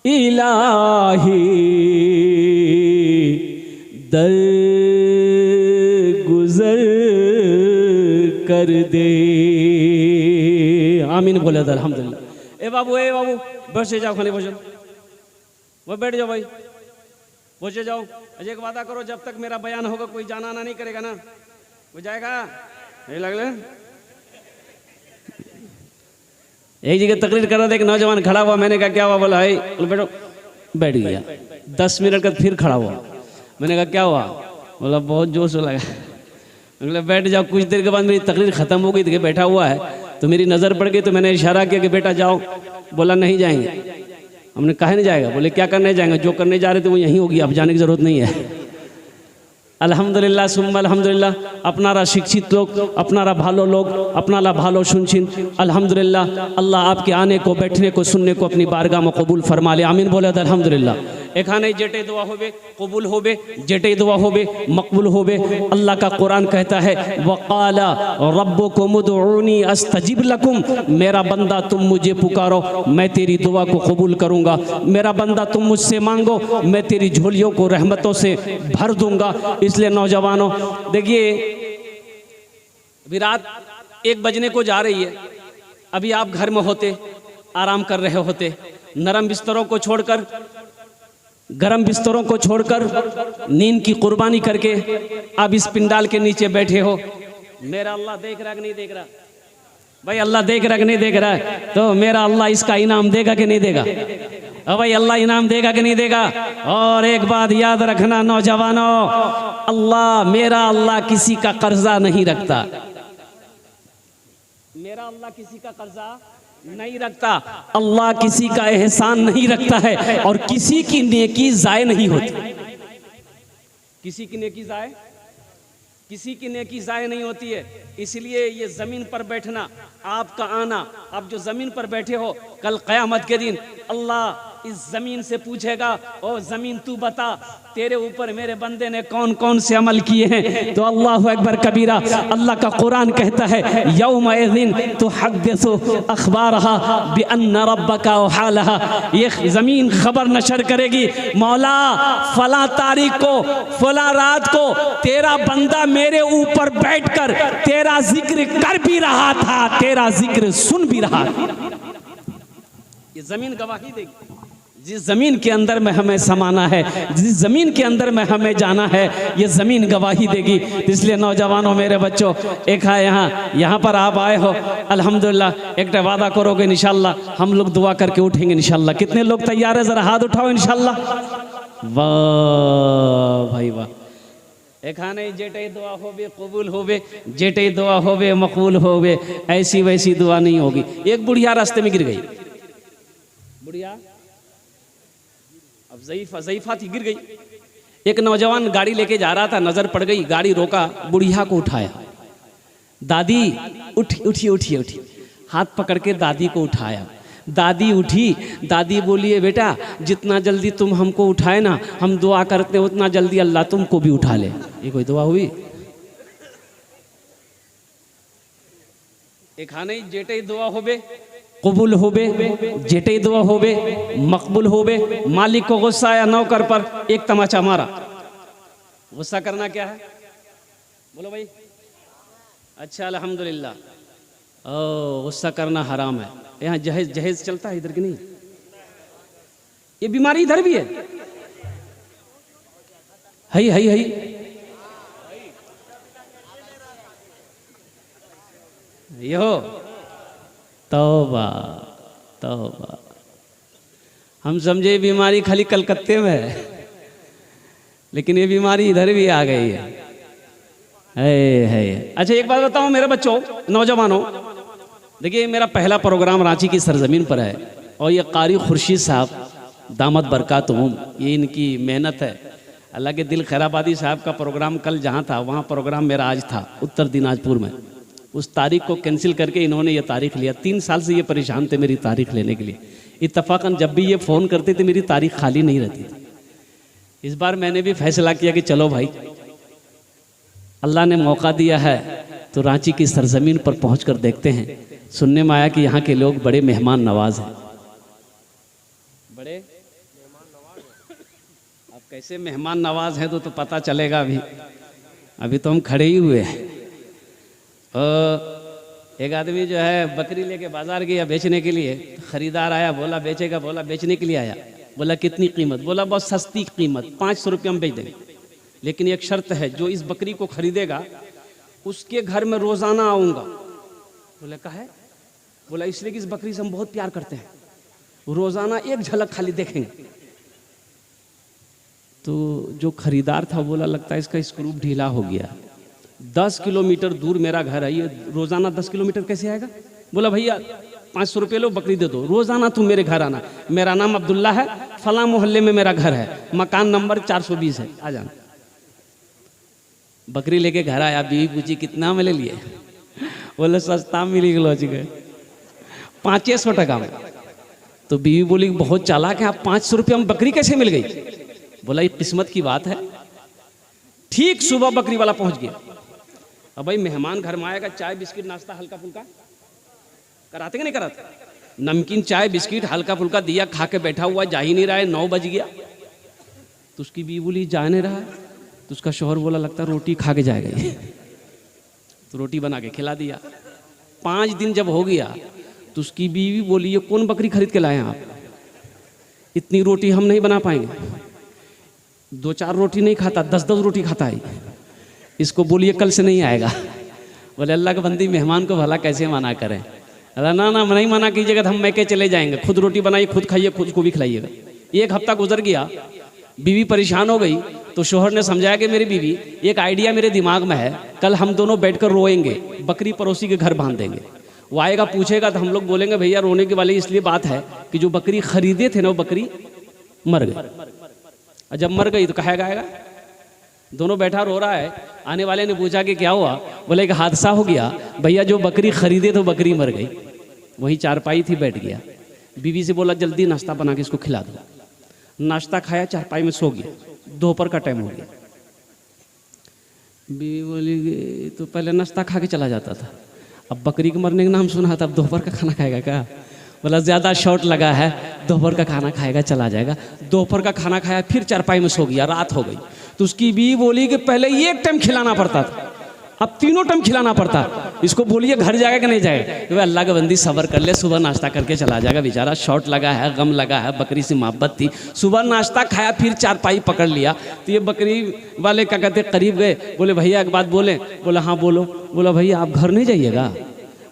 इलाही दर गुजर कर दे। आमीन बोले तो अल्हम्दुलिल्लाह। ए बाबू बस जाओ, खाली बसो, वो बैठ जाओ भाई, बसे जाओ। अजय एक वादा करो, जब तक मेरा बयान होगा कोई जाना आना नहीं करेगा ना? वो जाएगा नहीं लग रहा। एक जगह तकरीर कर रहा था, एक नौजवान खड़ा हुआ, मैंने कहा क्या हुआ? बोला है, बैठो। बैठ गया। 10 मिनट का फिर खड़ा हुआ, मैंने कहा क्या हुआ? बोला बहुत जोश लगा। मैंने बैठ जाओ। कुछ देर के बाद मेरी तकरीर खत्म हो गई थी, बैठा हुआ है तो मेरी नज़र पड़ गई, तो मैंने इशारा किया कि बेटा जाओ। बोला नहीं जाएंगे। हमने कहा नहीं जाएगा? बोले क्या करने जाएंगे? जो करने जा रहे थे वो यहीं होगी, अब जाने की जरूरत नहीं है। अल्हम्दुलिल्लाह सुम्मा अल्हम्दुलिल्लाह। अपनारा शिक्षित लोग, अपनारा भालो लोग, अपनाला भालो सुनछिन। अल्हम्दुलिल्लाह अल्लाह आपके आने को, बैठने को, सुनने को अपनी बारगाह में कबूल फरमा ले। आमीन बोले अल्हम्दुलिल्लाह। एखाने जेटे दुआ होबे कबूल होबे, जेटे दुआ होबे मकबूल होबे। अल्लाह का कुरान कहता है वक़ाला रब्बुकुम उदऊनी अस्तजिब लकुम। मेरा बंदा तुम मुझे पुकारो, मैं तेरी दुआ को कबूल करूँगा। मेरा बंदा तुम मुझसे मांगो, मैं तेरी झोलियों को रहमतों से भर दूंगा। इसलिए नौजवानों देखिए, अभी रात 1 बजने को जा रही है, अभी आप घर में होते, आराम कर रहे होते, नरम बिस्तरों को छोड़कर, गरम बिस्तरों को छोड़कर, नींद की कुर्बानी करके आप इस पिंडाल के नीचे बैठे हो। मेरा अल्लाह देख रहा है कि नहीं देख रहा? भाई अल्लाह देख रहा है कि नहीं देख रहा है? तो मेरा अल्लाह इसका इनाम देगा कि नहीं देगा? भाई अल्लाह इनाम देगा कि नहीं देगा? और एक बात याद रखना नौजवानों, अल्लाह, मेरा अल्लाह किसी का कर्जा नहीं रखता। मेरा अल्लाह किसी का कर्जा नहीं रखता। अल्लाह किसी का एहसान नहीं रखता है, और किसी की नेकी जाय नहीं होती। किसी की नेकी जाय, किसी की नेकी जाय नहीं होती है। इसलिए ये जमीन पर बैठना, आपका आना, आप जो जमीन पर बैठे हो, कल क़यामत के दिन अल्लाह इस जमीन से पूछेगा, ओ जमीन तू बता तेरे ऊपर मेरे बंदे ने कौन कौन से अमल किए हैं? तो अल्लाहु अकबर कबीरा। अल्लाह का कुरान कहता है यौमइज़िन तुहद्दिसु अख़बारहा बिअन्न रब्बका औहालहा। ये जमीन खबर नशर करेगी, मौला फला तारीख को, फला रात को तेरा बंदा मेरे ऊपर बैठकर तेरा जिक्र कर भी रहा था, तेरा जिक्र सुन भी रहा था। ये जमीन गवाही देगी। जिस जमीन के अंदर में हमें समाना है, जिस जमीन के अंदर में हमें जाना है, ये जमीन गवाही देगी। इसलिए नौजवानों, मेरे बच्चों, एक है यहाँ पर आप आए हो, अल्हम्दुलिल्लाह एक वादा करोगे इंशाल्लाह हम लोग दुआ करके उठेंगे इंशाल्लाह। कितने लोग तैयार है? जरा हाथ उठाओ इंशाल्लाह। वाह भाई वाह। एखाने जेटे दुआ होवे कबूल होवे, जेटे दुआ होवे मकबूल होवे, ऐसी वैसी दुआ नहीं होगी। एक बुढ़िया रास्ते में गिर गई, बुढ़िया अब ज़ईफ़ा थी, गिर गई। एक नौजवान गाड़ी लेके जा रहा था, नजर पड़ गई, गाड़ी रोका, बुढ़िया को उठाया। दादी उठी, हाथ पकड़ के दादी को उठाया। दादी उठी, दादी बोलिए बेटा जितना जल्दी तुम हमको उठाए ना, हम दुआ करते उतना जल्दी अल्लाह तुमको भी उठा ले। ये कोई दुआ हुई? एक खाने जेटे दुआ होबे कबूल होबे, जेटे दुआ होबे मकबूल होबे। मालिक को गुस्सा आया नौकर पर, एक तमाचा मारा। गुस्सा करना क्या है? बोलो भाई। अच्छा अल्हम्दुलिल्लाह। ओ, गुस्सा करना हराम है। यहाँ जहेज चलता है इधर की नहीं? ये बीमारी इधर भी है। यो तौबा तौबा। हम समझे बीमारी खाली कलकत्ते में है, लेकिन ये बीमारी इधर भी आ गई है। अच्छा एक बात बताऊं मेरे बच्चों, नौजवानों, देखिए मेरा पहला प्रोग्राम रांची की सरजमीन पर है, और ये कारी खुर्शीद साहब दामत बरकातुहुम, ये इनकी मेहनत है। अल्लाह के दिल खैराबादी साहब का प्रोग्राम कल जहाँ था वहाँ प्रोग्राम मेरा आज था उत्तर दिनाजपुर में। उस तारीख को कैंसिल करके इन्होंने ये तारीख लिया। 3 साल से ये परेशान थे मेरी तारीख लेने के लिए। इत्तफाकन जब भी ये फ़ोन करते थे मेरी तारीख खाली नहीं रहती थी। इस बार मैंने भी फैसला किया कि चलो भाई, अल्लाह ने मौका दिया है तो रांची की सरजमीन पर पहुंचकर देखते हैं। सुनने में आया कि यहाँ के लोग बड़े मेहमान नवाज हैं, बड़े अब कैसे मेहमान नवाज हैं तो पता चलेगा। अभी तो हम खड़े ही हुए हैं। एक आदमी जो है बकरी लेके बाजार गया बेचने के लिए। खरीदार आया, बोला बेचेगा, बोला बेचने के लिए आया। बोला कितनी कीमत? बोला बहुत सस्ती कीमत, 500 रुपये हम बेच देंगे, लेकिन एक शर्त है, जो इस बकरी को खरीदेगा उसके घर में रोजाना आऊँगा। बोला कहा है? बोला इसलिए कि इस बकरी से हम बहुत प्यार करते हैं, रोजाना एक झलक खाली देखेंगे। तो जो खरीदार था बोला लगता है इसका स्क्रू ढीला हो गया, 10 किलोमीटर दूर मेरा घर है, ये रोजाना 10 किलोमीटर कैसे आएगा? बोला भैया 500 रुपये लो, बकरी दे दो, रोजाना तू मेरे घर आना, मेरा नाम अब्दुल्ला है, फला मोहल्ले में मेरा घर है, मकान नंबर 420 है, आ जाना। बकरी लेके घर आया, बीवी पूछी कितना में ले लिए? बोले सस्ता मिली गए 500 टका में। तो बीवी बोली बहुत चालाक है आप, 500 रुपये में बकरी कैसे मिल गई? बोला ये किस्मत की बात है। ठीक सुबह बकरी वाला पहुंच गया। अब भाई मेहमान घर में आएगा, चाय बिस्किट नाश्ता हल्का फुल्का कराते कि नहीं कराते? नमकीन चाय बिस्किट हल्का फुल्का दिया, खा के बैठा हुआ, जा ही नहीं रहा है, 9 बज गया। तो उसकी बीवी बोली जा नहीं रहा है। तो उसका शौहर बोला लगता है रोटी खा के जाएगा ये। तो रोटी बना के खिला दिया। 5 दिन जब हो गया तो उसकी बीवी बोली ये कौन बकरी खरीद के लाए हैं आप, इतनी रोटी हम नहीं बना पाएंगे। 2-4 रोटी नहीं खाता, 10-10 रोटी खाता है, इसको बोलिए कल से नहीं आएगा। बोले अल्लाह के बंदी मेहमान को भला कैसे मना करें? अल्लाह ना ना नहीं मना कीजिएगा तो हम मैके चले जाएंगे, खुद रोटी बनाइए, खुद खाइए, खुद को भी खिलाइएगा। 1 हफ्ता गुजर गया, बीवी परेशान हो गई। तो शोहर ने समझाया कि मेरी बीवी एक आइडिया मेरे दिमाग में है, कल हम दोनों बैठकर रोएंगे, बकरी पड़ोसी के घर बांध देंगे, वो आएगा पूछेगा तो हम लोग बोलेंगे भैया रोने की वाली इसलिए बात है कि जो बकरी खरीदे थे ना वो बकरी मर गई, और जब मर गई तो कहा आएगा। दोनों बैठा रो रहा है। आने वाले ने पूछा कि क्या हुआ? बोले एक हादसा हो गया भैया, जो बकरी खरीदे तो बकरी मर गई। वही चारपाई थी, बैठ गया। बीवी से बोला जल्दी नाश्ता बना के इसको खिला दो। नाश्ता खाया, चारपाई में सो गया। दोपहर का टाइम हो गया। बीवी बोली तो पहले नाश्ता खा के चला जाता था, अब बकरी के मरने का नाम सुना था, अब दोपहर का खाना खाएगा क्या? बोला ज़्यादा शॉर्ट लगा है, दोपहर का खाना खाएगा चला जाएगा। दोपहर का खाना खाया, फिर चारपाई में सो गया, रात हो गई। तो उसकी बीवी बोली कि पहले 1 टाइम खिलाना पड़ता था, अब 3 टाइम खिलाना पड़ता। इसको बोलिए घर जाएगा कि नहीं जाएगा? तो अल्लाह का बंदी सब्र कर ले, सुबह नाश्ता करके चला जाएगा, बेचारा शॉर्ट लगा है, गम लगा है, बकरी से मोहब्बत थी। सुबह नाश्ता खाया, फिर चारपाई पकड़ लिया। तो ये बकरी वाले क्या कहते करीब गए, बोले भैया एक बात बोले? बोला हाँ बोलो। बोला भैया आप घर नहीं जाइएगा?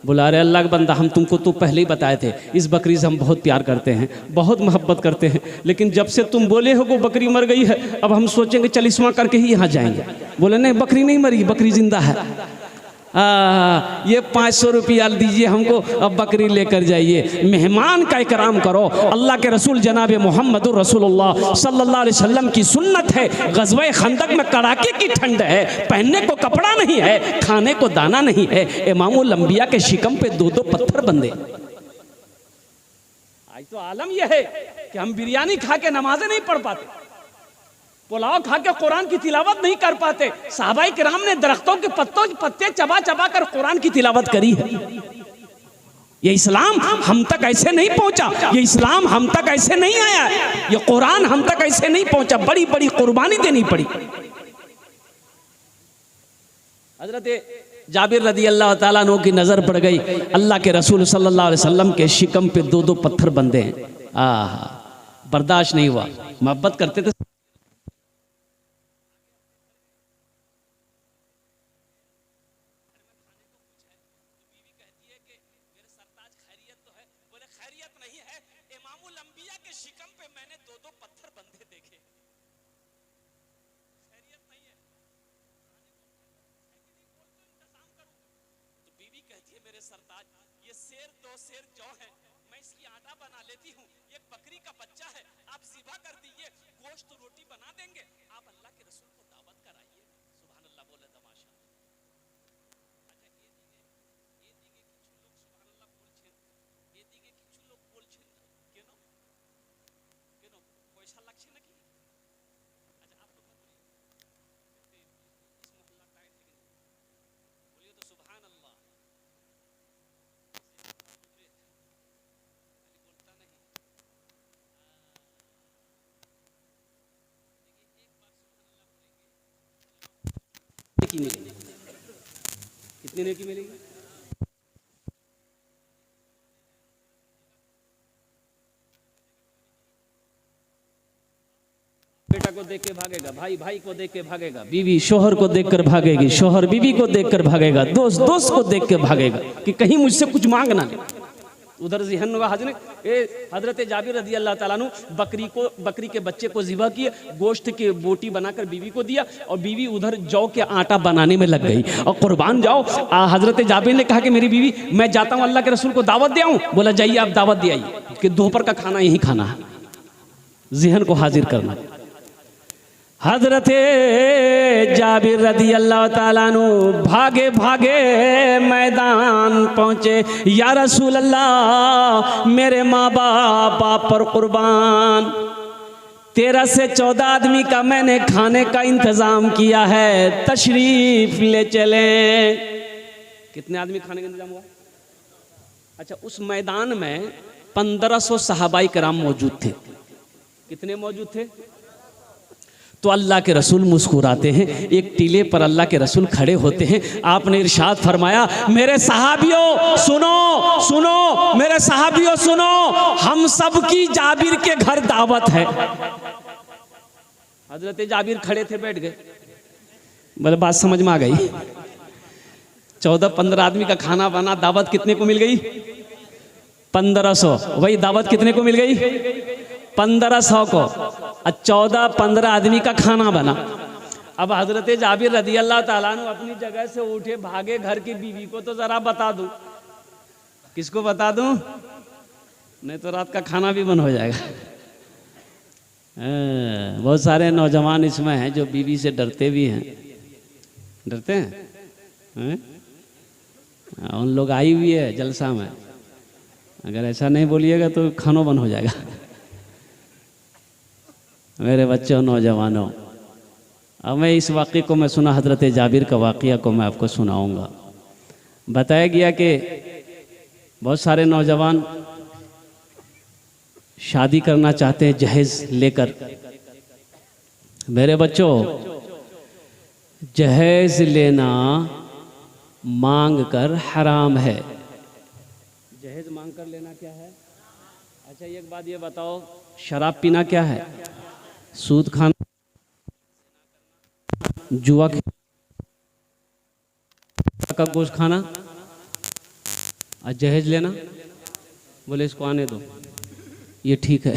बोला अरे अल्लाह का बंदा हम तुमको तो पहले ही बताए थे, इस बकरी से हम बहुत प्यार करते हैं, बहुत मोहब्बत करते हैं, लेकिन जब से तुम बोले हो कि बकरी मर गई है, अब हम सोचेंगे चलिस्मा करके ही यहाँ जाएंगे। बोले नहीं बकरी नहीं मरी, बकरी जिंदा है। ये 500 रुपया दीजिए हमको, अब बकरी लेकर जाइए। मेहमान का इकराम करो। अल्लाह के रसूल जनाब मोहम्मद रसूलुल्लाह सल्लल्लाहु अलैहि वसल्लम की सुन्नत है। ग़ज़वे खंदक में कड़ाके की ठंड है, पहनने को कपड़ा नहीं है, खाने को दाना नहीं है, इमामुल अंबिया के शिकम पे 2-2 पत्थर बंधे। आज तो आलम यह है कि हम बिरयानी खा के नमाजें नहीं पढ़ पाते, पुलाव खा के कुरान की तिलावत नहीं कर पाते। सहाबाए किराम ने दरख्तों के पत्ते चबा चबा कर कुरान की तिलावत करी है। ये इस्लाम हम तक ऐसे नहीं पहुंचा, ये इस्लाम हम तक ऐसे नहीं आया, ये कुरान हम तक ऐसे नहीं पहुंचा, बड़ी बड़ी कुर्बानी देनी पड़ी। हजरत जाबिर रदी अल्लाह ताला अन्हु की नजर पड़ गई, अल्लाह के रसूल सल्लल्लाहु अलैहि वसल्लम के शिकम पे 2-2 पत्थर बंधे हैं। बर्दाश्त नहीं हुआ, मोहब्बत करते थे। नेकी मिलेगी? कितनी नेकी मिलेगी? बेटा को देख के भागेगा, भाई भाई को देख के भागेगा, बीवी शोहर को देखकर भागेगी, शोहर बीवी को देखकर भागेगा, दोस्त दोस्त को देख के भागेगा कि कहीं मुझसे कुछ मांग ना ले। उधर ज़हन हुआ हजरत जाबिर रदी अल्लाह ताला अन्हु बकरी के बच्चे को ज़िबा किए, गोश्त की बोटी बनाकर बीवी को दिया और बीवी उधर जौ के आटा बनाने में लग गई और कुर्बान जाओ। हजरत जाबिर ने कहा कि मेरी बीवी मैं जाता हूँ अल्लाह के रसूल को दावत दे आऊँ। बोला जाइए आप दावत दे आइए कि दोपहर का खाना यही खाना है। ज़हन को हाजिर करना। हजरत जाबिर रदी अल्लाह ताला अन्हु भागे भागे मैदान पहुँचे। या रसूल अल्लाह मेरे माँ बाप आप पर कुर्बान, 13 से 14 आदमी का मैंने खाने का इंतज़ाम किया है, तशरीफ ले चले। कितने आदमी खाने का इंतजाम हुआ? अच्छा, उस मैदान में 1500 सहाबाई कराम मौजूद थे। कितने मौजूद थे? तो अल्लाह के रसूल मुस्कुराते हैं। एक टीले पर अल्लाह के रसूल खड़े होते हैं। आपने इरशाद फरमाया, मेरे सहाबियों सुनो सुनो, मेरे सहाबियों सुनो, हम सब की जाबिर के घर दावत है। हजरत जाबिर खड़े थे, बैठ गए। बोले बात समझ में आ गई। 14-15 आदमी का खाना बना, दावत कितने को मिल गई? 1500। वही दावत कितने को मिल गई? 1500 को। 14-15 आदमी का खाना बना। अब हजरत जाबिर रदी अल्लाह ताला अन्हु अपनी जगह से उठे, भागे घर की बीवी को तो जरा बता दूं। किसको बता दूं? नहीं तो रात का खाना भी बंद हो जाएगा। बहुत सारे नौजवान इसमें हैं जो बीवी से डरते भी हैं। डरते हैं? उन लोग आई हुई है जलसा में, अगर ऐसा नहीं बोलिएगा तो खानों बंद हो जाएगा। मेरे बच्चों, नौजवानों, अब मैं इस वाक़े को मैं सुना, हज़रत जाबिर का वाक़या को मैं आपको सुनाऊंगा। बताया गया कि बहुत सारे नौजवान शादी करना चाहते हैं जहेज़ लेकर। मेरे बच्चों, जहेज़ लेना मांग कर हराम है। जहेज़ मांग कर लेना क्या है? अच्छा, एक बात ये बताओ, शराब पीना क्या है? सूद खाना, जुआ का गोश्त खाना और जहेज लेना। बोले इसको आने दो, ये ठीक है।